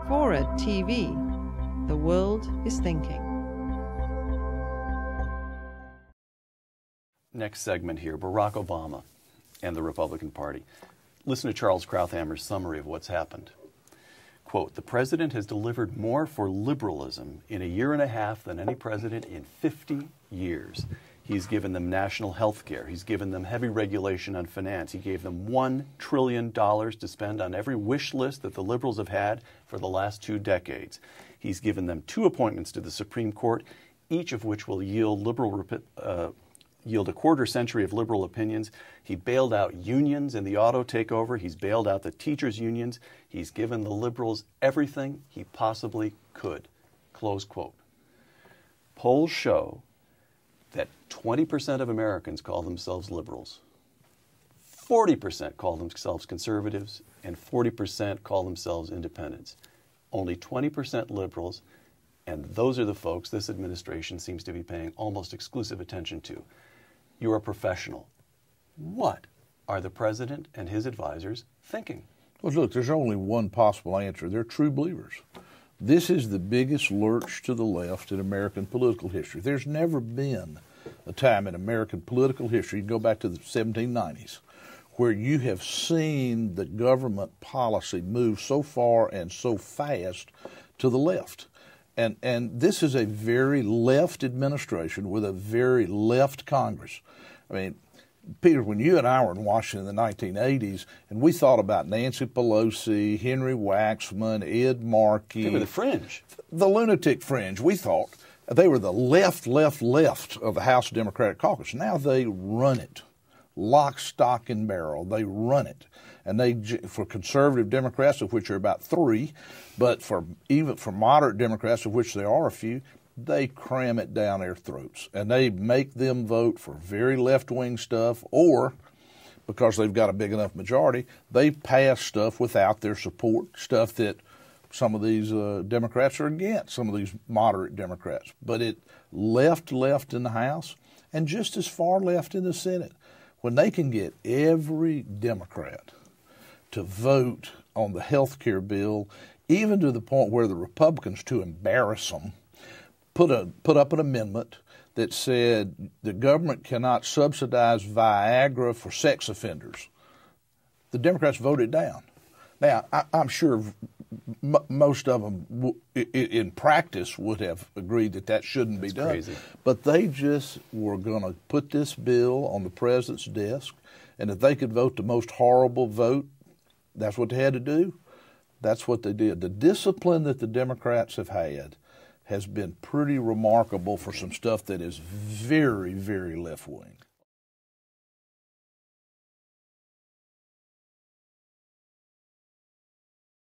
FORA.tv. The world is thinking. Next segment here, Barack Obama and the Republican Party. Listen to Charles Krauthammer's summary of what's happened. Quote, the president has delivered more for liberalism in a year and a half than any president in 50 years. He's given them national health care. He's given them heavy regulation on finance. He gave them $1 trillion to spend on every wish list that the liberals have had for the last 2 decades. He's given them 2 appointments to the Supreme Court, each of which will yield a quarter century of liberal opinions. He bailed out unions in the auto takeover. He's bailed out the teachers' unions. He's given the liberals everything he possibly could. Close quote. Polls show that 20% of Americans call themselves liberals, 40% call themselves conservatives, and 40% call themselves independents. Only 20% liberals, and those are the folks this administration seems to be paying almost exclusive attention to. You're a professional. What are the president and his advisors thinking? Well, look, there's only one possible answer. They're true believers. This is the biggest lurch to the left in American political history. There's never been a time in American political history, you go back to the 1790s, where you have seen the government policy move so far and so fast to the left. And this is a very left administration with a very left Congress. I mean, Peter, when you and I were in Washington in the 1980s, and we thought about Nancy Pelosi, Henry Waxman, Ed Markey. They were the fringe. The lunatic fringe. We thought they were the left of the House Democratic Caucus. Now they run it. Lock, stock, and barrel. They run it. And they, for conservative Democrats, of which there are about 3, but even for moderate Democrats, of which there are a few, they cram it down their throats. And they make them vote for very left-wing stuff, or, because they've got a big enough majority, they pass stuff without their support, stuff that some of these Democrats are against, some of these moderate Democrats. But it left in the House and just as far left in the Senate. When they can get every Democrat to vote on the health care bill, even to the point where the Republicans, to embarrass them, put up an amendment that said the government cannot subsidize Viagra for sex offenders. The Democrats voted down. Now, I'm sure most of them in practice would have agreed that that shouldn't be done. Crazy. But they just were going to put this bill on the president's desk, and if they could vote the most horrible vote, that's what they had to do. That's what they did. The discipline that the Democrats have had has been pretty remarkable for some stuff that is very, very left-wing.